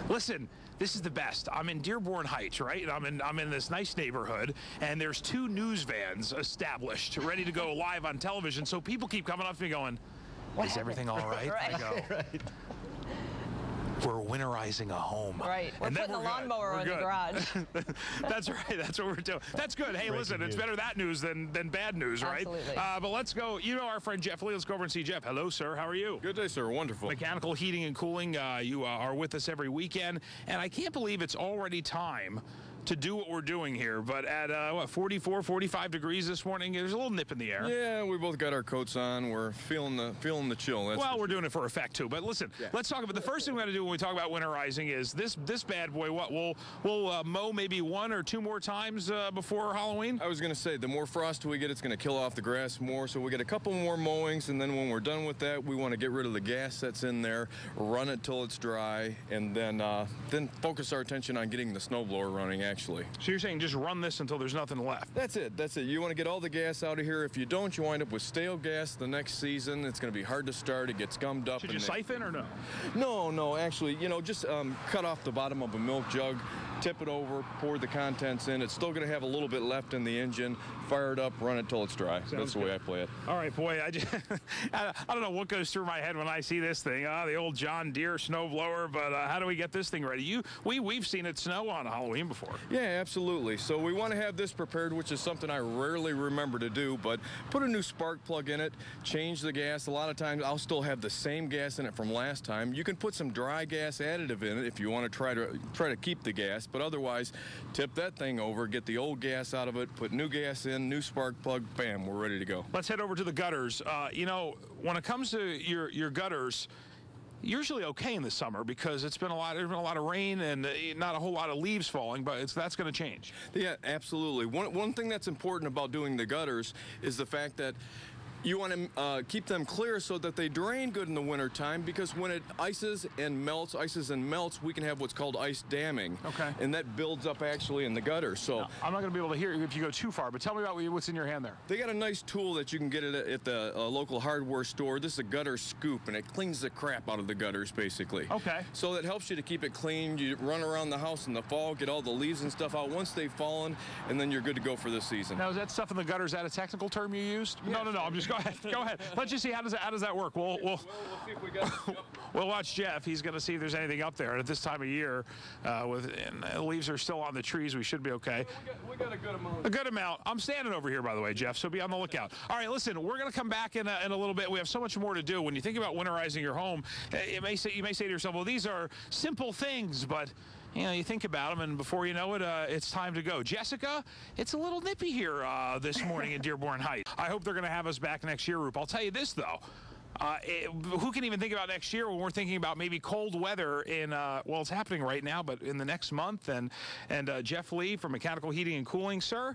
Listen, this is the best. I'm in Dearborn Heights, right? And I'm in this nice neighborhood, and there's 2 news vans established, ready to go live on television. So people keep coming up to me going, "Is everything all right?" Right. I go, Right. "We're winterizing a home." Right. We're putting a lawnmower in the garage. That's right. That's what we're doing. That's good. Hey, listen, it's better that news than bad news, right? Absolutely. But let's go. You know our friend Jeff Lee. Let's go over and see Jeff. Hello, sir. How are you? Good day, sir. Wonderful. Mechanical Heating and Cooling. You are with us every weekend, and I can't believe it's already time to do what we're doing here. But at, what, 44, 45 degrees this morning, there's a little nip in the air. Yeah, we both got our coats on. We're feeling the chill. That's Well, we're doing it for effect, too. But listen, let's talk about the first thing we got to do when we talk about winterizing is this bad boy. What we'll mow maybe 1 or 2 more times before Halloween? I was going to say, the more frost we get, it's going to kill off the grass more. So we get a couple more mowings, and then when we're done with that, we want to get rid of the gas that's in there, run it till it's dry, and then focus our attention on getting the snowblower running, actually. So you're saying just run this until there's nothing left? That's it. That's it. You want to get all the gas out of here. If you don't, you wind up with stale gas the next season. It's going to be hard to start. It gets gummed up. Should you siphon or no? No. Actually, just cut off the bottom of a milk jug, tip it over, pour the contents in. It's still going to have a little bit left in the engine. Fire it up, run it till it's dry. That's the way I play it. All right, boy. I don't know what goes through my head when I see this thing. The old John Deere snowblower. But how do we get this thing ready? We've seen it snow on Halloween before. Yeah, absolutely. So we want to have this prepared, which is something I rarely remember to do. But put a new spark plug in it. Change the gas. A lot of times I'll still have the same gas in it from last time. You can put some dry gas additive in it if you want to try to keep the gas. But otherwise, tip that thing over, get the old gas out of it, put new gas in, new spark plug, bam, we're ready to go. Let's head over to the gutters. When it comes to your gutters, usually okay in the summer because there's been a lot of rain and not a whole lot of leaves falling, but that's going to change. Yeah, absolutely. One thing that's important about doing the gutters is the fact that you want to keep them clear so that they drain good in the wintertime, because when it ices and melts, we can have what's called ice damming. Okay. And that builds up actually in the gutter. So now, I'm not going to be able to hear you if you go too far, but tell me about what's in your hand there. They got a nice tool that you can get at the local hardware store. This is a gutter scoop, and it cleans the crap out of the gutters, basically. Okay. So that helps you to keep it clean. You run around the house in the fall, get all the leaves and stuff out once they've fallen, and then you're good to go for this season. Now, is that stuff in the gutter, is that a technical term you used? Yes. No. I'm just go ahead. Let's just see how does that work. We'll see if we got it. We'll watch Jeff. He's going to see if there's anything up there. And at this time of year, the leaves are still on the trees, we should be okay. We got a good amount. A good amount. I'm standing over here, by the way, Jeff, so be on the lookout. All right, listen, we're going to come back in a little bit. We have so much more to do. When you think about winterizing your home, you may say to yourself, well, these are simple things, but you think about them, and before you know it, it's time to go. Jessica, it's a little nippy here this morning in Dearborn Heights. I hope they're going to have us back next year, Roop. I'll tell you this, though. Who can even think about next year when we're thinking about maybe cold weather in, well, it's happening right now, but in the next month? And Jeff Lee from Mechanical Heating and Cooling, sir,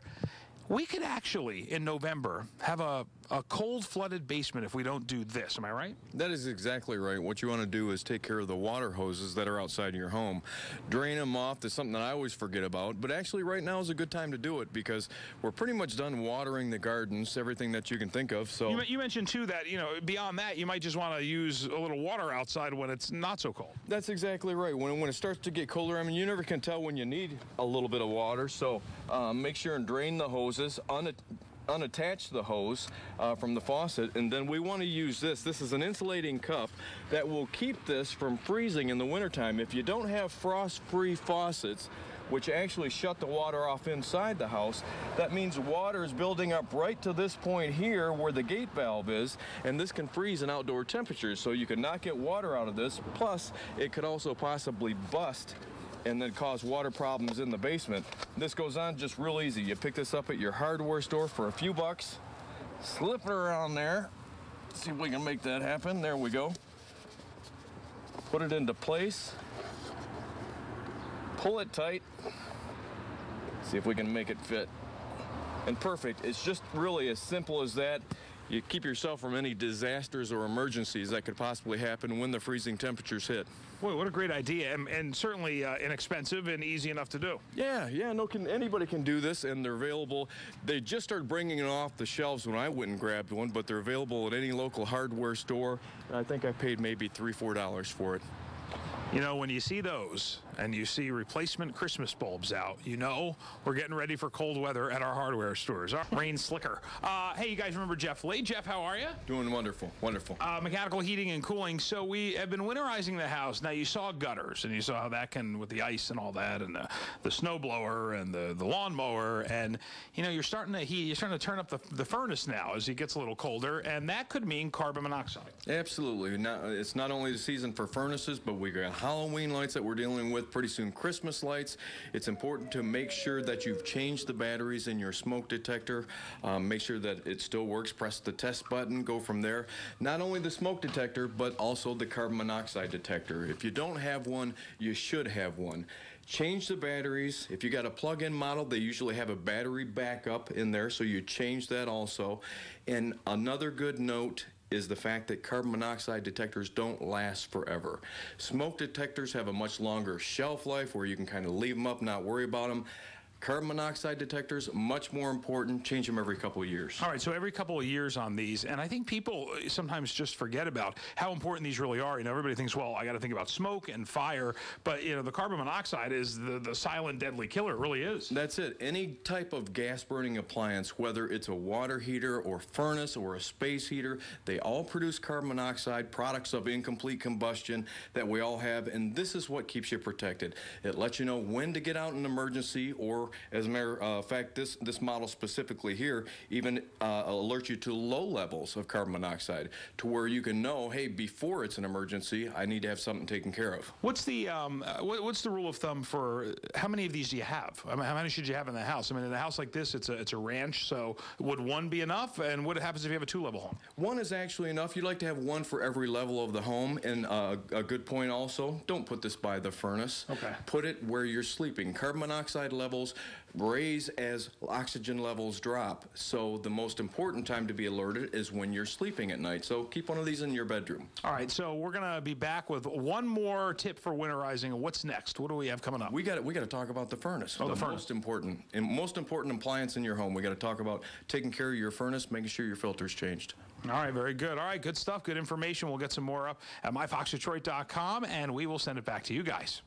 we could actually, in November, have a cold flooded basement if we don't do this. Am I right? That is exactly right. What you want to do is take care of the water hoses that are outside your home. Drain them off. That's something that I always forget about. But actually right now is a good time to do it because we're pretty much done watering the gardens, everything that you can think of. So you mentioned too that, beyond that, you might just want to use a little water outside when it's not so cold. That's exactly right. When it starts to get colder, you never can tell when you need a little bit of water. So make sure and drain the hoses, unattach the hose from the faucet, and then we want to use this. This is an insulating cup that will keep this from freezing in the wintertime. If you don't have frost-free faucets, which actually shut the water off inside the house, that means water is building up right to this point here where the gate valve is, and this can freeze in outdoor temperatures. So you could not get water out of this, plus it could also possibly bust and then cause water problems in the basement. This goes on just real easy. You pick this up at your hardware store for a few bucks, slip it around there, see if we can make that happen. There we go. Put it into place, pull it tight, see if we can make it fit. And perfect. It's just really as simple as that. You keep yourself from any disasters or emergencies that could possibly happen when the freezing temperatures hit. Boy, what a great idea, and certainly inexpensive and easy enough to do. Yeah, anybody can do this, and they're available. They just started bringing it off the shelves when I went and grabbed one, but they're available at any local hardware store. I think I paid maybe $3 or $4 for it. You know, when you see those and you see replacement Christmas bulbs out, you know we're getting ready for cold weather at our hardware stores. Rain slicker. Hey, you guys remember Jeff Lee? Jeff, how are you? Doing wonderful, wonderful. Mechanical heating and cooling. So we have been winterizing the house. Now, you saw gutters, and you saw how that can, with the ice and all that, and the snow blower and the lawnmower, and, you know, you're starting to turn up the furnace now as it gets a little colder, and that could mean carbon monoxide. Absolutely. It's not only the season for furnaces, but we got Halloween lights that we're dealing with, pretty soon Christmas lights. It's important to make sure that you've changed the batteries in your smoke detector. Make sure that it still works. Press the test button, go from there. Not only the smoke detector, but also the carbon monoxide detector. If you don't have one, you should have one. Change the batteries. If you got a plug-in model, they usually have a battery backup in there, so you change that also. And another good note is the fact that carbon monoxide detectors don't last forever. Smoke detectors have a much longer shelf life where you can kind of leave them up, not worry about them. Carbon monoxide detectors, much more important. Change them every couple of years. All right, so every couple of years on these, and I think people sometimes just forget about how important these really are. You know, everybody thinks, well, I got to think about smoke and fire, but, you know, the carbon monoxide is the silent deadly killer. It really is. That's it. Any type of gas-burning appliance, whether it's a water heater or furnace or a space heater, they all produce carbon monoxide, products of incomplete combustion that we all have, and this is what keeps you protected. It lets you know when to get out in an emergency, or as a matter of fact, this model specifically here even alerts you to low levels of carbon monoxide to where you can know, hey, before it's an emergency, I need to have something taken care of. What's the rule of thumb for how many of these do you have? I mean, how many should you have in the house? I mean, in a house like this, it's a ranch, so would one be enough? And what happens if you have a two-level home? One is actually enough. You'd like to have one for every level of the home. And a good point also, don't put this by the furnace. Okay. Put it where you're sleeping. Carbon monoxide levels raise as oxygen levels drop. So the most important time to be alerted is when you're sleeping at night. So keep one of these in your bedroom. All right, so we're going to be back with one more tip for winterizing. What's next? What do we have coming up? We got to talk about the furnace. Oh, the furnace. Most important appliance in your home. We got to talk about taking care of your furnace, making sure your filter's changed. All right, very good. All right, good stuff, good information. We'll get some more up at myfoxdetroit.com, and we will send it back to you guys.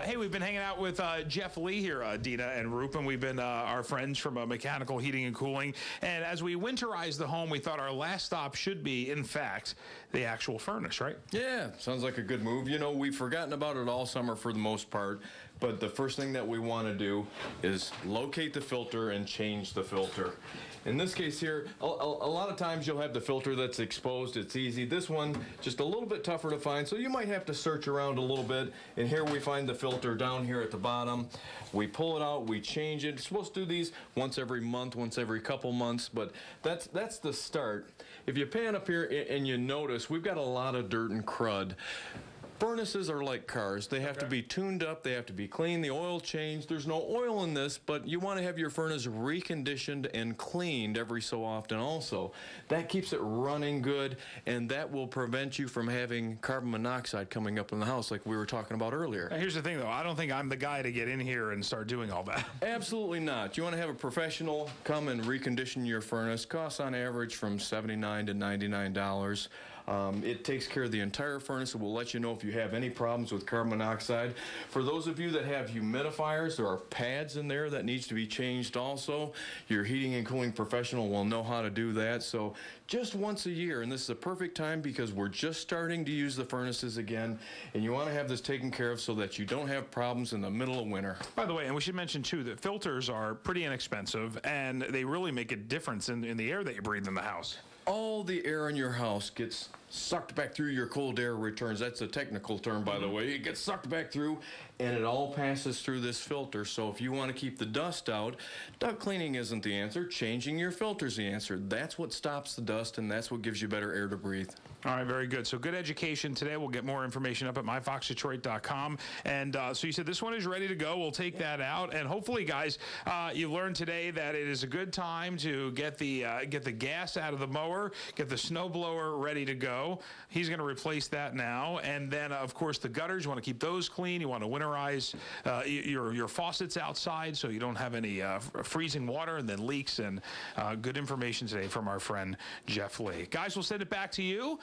Hey, we've been hanging out with Jeff Lee here, Dina and Rupin. We've been our friends from Mechanical Heating and Cooling. And as we winterize the home, we thought our last stop should be, in fact, the actual furnace, right? Yeah, sounds like a good move. You know, we've forgotten about it all summer for the most part. But the first thing that we want to do is locate the filter and change the filter. In this case here, a lot of times you'll have the filter that's exposed. It's easy. This one, just a little bit tougher to find, so you might have to search around a little bit. And here we find the filter down here at the bottom. We pull it out, we change it. We're supposed to do these once every month, once every couple months, but that's the start. If you pan up here and you notice, we've got a lot of dirt and crud. Furnaces are like cars. They have to be tuned up. They have to be cleaned. The oil changed. There's no oil in this, but you want to have your furnace reconditioned and cleaned every so often also. That keeps it running good, and that will prevent you from having carbon monoxide coming up in the house like we were talking about earlier. Now, here's the thing, though. I don't think I'm the guy to get in here and start doing all that. Absolutely not. You want to have a professional come and recondition your furnace. Costs on average from $79 to $99. It takes care of the entire furnace. It will let you know if you have any problems with carbon monoxide. For those of you that have humidifiers, there are pads in there that needs to be changed also. Your heating and cooling professional will know how to do that. So just once a year, and this is a perfect time because we're just starting to use the furnaces again, and you want to have this taken care of so that you don't have problems in the middle of winter. By the way, and we should mention too that filters are pretty inexpensive, and they really make a difference in the air that you breathe in the house. All the air in your house gets sucked back through your cold air returns. That's a technical term, by the way. It gets sucked back through, and it all passes through this filter. So if you want to keep the dust out, duct cleaning isn't the answer. Changing your filter's the answer. That's what stops the dust, and that's what gives you better air to breathe. All right, very good. So good education today. We'll get more information up at myfoxdetroit.com. And so you said this one is ready to go. We'll take that out. And hopefully, guys, you learned today that it is a good time to get the gas out of the mower, get the snow blower ready to go. He's going to replace that now. And then, of course, the gutters, you want to keep those clean. You want to winterize your faucets outside so you don't have any freezing water and then leaks. And good information today from our friend Jeff Lee. Guys, we'll send it back to you.